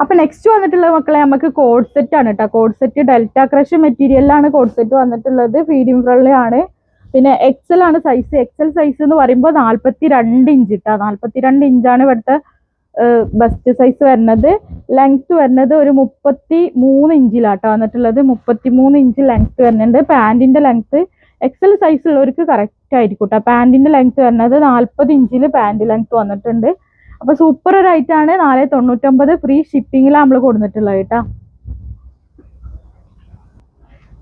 അപ്പൊ നെക്സ്റ്റ് വന്നിട്ടുള്ളത് മക്കളെ നമുക്ക് കോഡ് സെറ്റ് ആണ് കേട്ടോ. കോഡ് സെറ്റ് ഡെൽറ്റ ക്രഷ് മെറ്റീരിയലിലാണ് കോഡ് സെറ്റ് വന്നിട്ടുള്ളത്. ഫീഡിംഗ് ഫ്രണ്ട്ലി ആണ്. പിന്നെ എക്സൽ ആണ് സൈസ്. എക്സൽ സൈസ് എന്ന് പറയുമ്പോൾ 42 ഇഞ്ച് കേട്ടോ. 42 ഇഞ്ചാണ് ഇവിടുത്തെ ബസ്റ്റ് സൈസ് വരുന്നത്. ലെങ്ത് വരുന്നത് ഒരു 33 ഇഞ്ചിലാട്ടോ വന്നിട്ടുള്ളത്. 33 ഇഞ്ച് ലെങ്ത് വരുന്നുണ്ട്. പാൻറ്റിന്റെ ലെങ്ത് എക്സൽ സൈസ് ഉള്ളവർക്ക് കറക്റ്റ് ആയിരിക്കും കേട്ടോ. പാൻറ്റിന്റെ ലെങ്ത് വരുന്നത് 40 ഇഞ്ചിൽ പാൻറ് ലെങ്ത് വന്നിട്ടുണ്ട്. അപ്പൊ സൂപ്പർ ഒരു ഐറ്റാണ്. 499 ഫ്രീ ഷിപ്പിങ്ങിലാണ് നമ്മൾ കൊടുത്തിട്ടുള്ളത് കേട്ടോ.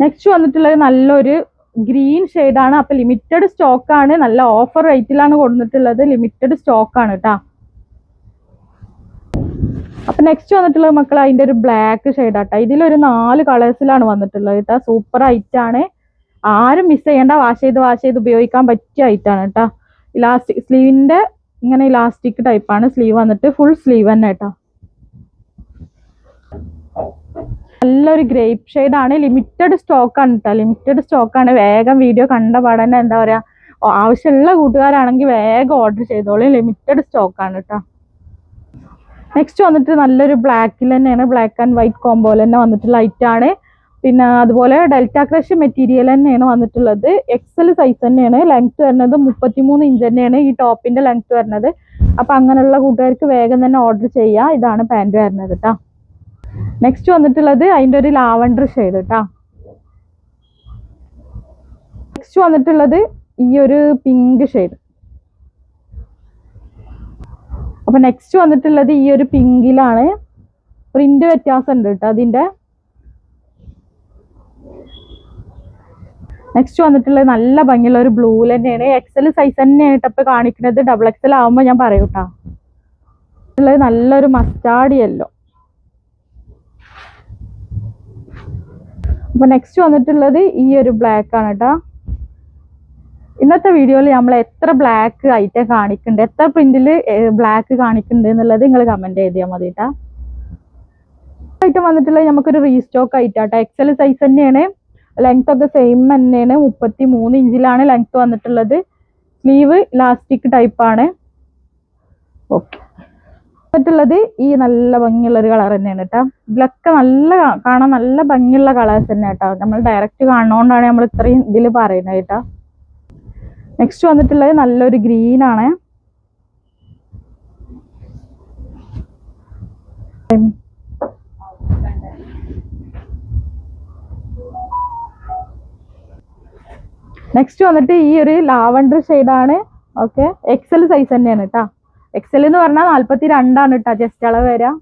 നെക്സ്റ്റ് വന്നിട്ടുള്ളത് നല്ലൊരു ഗ്രീൻ ഷെയ്ഡാണ്. അപ്പൊ ലിമിറ്റഡ് സ്റ്റോക്കാണ്. നല്ല ഓഫർ റേറ്റിലാണ് കൊടുത്തിട്ടുള്ളത്. ലിമിറ്റഡ് സ്റ്റോക്കാണ് കേട്ടോ. അപ്പൊ നെക്സ്റ്റ് വന്നിട്ടുള്ളത് മക്കൾ അതിന്റെ ഒരു ബ്ലാക്ക് ഷെയ്ഡാട്ടോ. ഇതിലൊരു 4 കളേഴ്സിലാണ് വന്നിട്ടുള്ളത് കേട്ടോ. സൂപ്പർ ഐറ്റാണ്. ആരും മിസ് ചെയ്യേണ്ട. വാഷ് ചെയ്ത് ഉപയോഗിക്കാൻ പറ്റിയ ഐറ്റാണ് കേട്ടോ. ഇലാസ്റ്റിക് സ്ലീവിന്റെ ഇങ്ങനെ ഇലാസ്റ്റിക് ടൈപ്പാണ്. സ്ലീവ് വന്നിട്ട് ഫുൾ സ്ലീവ് തന്നെ കേട്ടോ. നല്ലൊരു ഗ്രേപ്പ് ഷെയ്ഡാണ്. ലിമിറ്റഡ് സ്റ്റോക്കാണ് കേട്ടോ. ലിമിറ്റഡ് സ്റ്റോക്കാണ്. വേഗം വീഡിയോ കണ്ട പാടന്നെ എന്താ പറയാ, ആവശ്യമുള്ള കൂട്ടുകാരാണെങ്കിൽ വേഗം ഓർഡർ ചെയ്തോളൂ. ലിമിറ്റഡ് സ്റ്റോക്കാണ് കേട്ടോ. നെക്സ്റ്റ് വന്നിട്ട് നല്ലൊരു ബ്ലാക്കിൽ തന്നെയാണ്. ബ്ലാക്ക് ആൻഡ് വൈറ്റ് കോംബോയിൽ തന്നെ വന്നിട്ടുള്ള ഐറ്റാണ്. പിന്നെ അതുപോലെ ഡെൽറ്റ ക്രഷ് മെറ്റീരിയൽ തന്നെയാണ് വന്നിട്ടുള്ളത്. എക്സൽ സൈസ് തന്നെയാണ്. ലെങ്ത് വരുന്നത് 33 ഇഞ്ച് തന്നെയാണ് ഈ ടോപ്പിന്റെ ലെങ്ത് വരുന്നത്. അപ്പൊ അങ്ങനെയുള്ള കൂട്ടുകാർക്ക് വേഗം തന്നെ ഓർഡർ ചെയ്യാം. ഇതാണ് പാൻറ് വരുന്നത് കേട്ടോ. നെക്സ്റ്റ് വന്നിട്ടുള്ളത് അതിന്റെ ഒരു ലാവണ്ടർ ഷെയ്ഡ് കേട്ടോ. നെക്സ്റ്റ് വന്നിട്ടുള്ളത് ഈ ഒരു പിങ്ക് ഷെയ്ഡ്. അപ്പൊ നെക്സ്റ്റ് വന്നിട്ടുള്ളത് ഈ ഒരു പിങ്കിലാണ്. പ്രിന്റ് വ്യത്യാസം ഉണ്ട് കേട്ടോ അതിന്റെ. നെക്സ്റ്റ് വന്നിട്ടുള്ളത് നല്ല ഭംഗിയുള്ള ഒരു ബ്ലൂ തന്നെയാണ്. എക്സൽ സൈസ് തന്നെയാണ് ഇപ്പൊ കാണിക്കുന്നത്. ഡബിൾ എക്സൽ ആവുമ്പോ ഞാൻ പറയൂ കേട്ടോ. നല്ലൊരു മസ്റ്റാർഡ് യെല്ലോ. അപ്പൊ നെക്സ്റ്റ് വന്നിട്ടുള്ളത് ഈ ഒരു ബ്ലാക്ക് ആണ് കേട്ടോ. ഇന്നത്തെ വീഡിയോയിൽ നമ്മൾ എത്ര ബ്ലാക്ക് ഐറ്റം കാണിക്കുന്നുണ്ട്, എത്ര പ്രിന്റിൽ ബ്ലാക്ക് കാണിക്കുന്നുണ്ട് എന്നുള്ളത് നിങ്ങൾ കമന്റ് ചെയ്താൽ മതി കേട്ടോ. ഐറ്റം വന്നിട്ടുള്ളത് നമുക്കൊരു റീസ്റ്റോക്ക് ഐറ്റാട്ടോ. എക്സൽ സൈസ് തന്നെയാണ്. ലെങ്ത് ഒക്കെ സെയിം തന്നെയാണ്. 33 ഇഞ്ചിലാണ് ലെങ്ത് വന്നിട്ടുള്ളത്. സ്ലീവ് ഇലാസ്റ്റിക് ടൈപ്പാണ്. ഓക്കെ. വന്നിട്ടുള്ളത് ഈ നല്ല ഭംഗിയുള്ള ഒരു കളർ തന്നെയാണ് കേട്ടോ. ഇതിലൊക്കെ നല്ല കാണാൻ നല്ല ഭംഗിയുള്ള കളേഴ്സ് തന്നെ കേട്ടോ. നമ്മൾ ഡയറക്റ്റ് കാണുന്നതുകൊണ്ടാണ് നമ്മൾ ഇത്രയും ഇതിൽ പറയുന്നത് കേട്ടോ. നെക്സ്റ്റ് വന്നിട്ടുള്ളത് നല്ലൊരു ഗ്രീൻ ആണ്. നെക്സ്റ്റ് വന്നിട്ട് ഈ ഒരു ലാവണ്ടർ ഷെയ്ഡാണ്. ഓക്കെ. എക്സൽ സൈസ് തന്നെയാണ് കേട്ടോ. എക്സൽ എന്ന് പറഞ്ഞാൽ 42 ആണ് കേട്ടോ ജസ്റ്റ് അളവ് വരാം.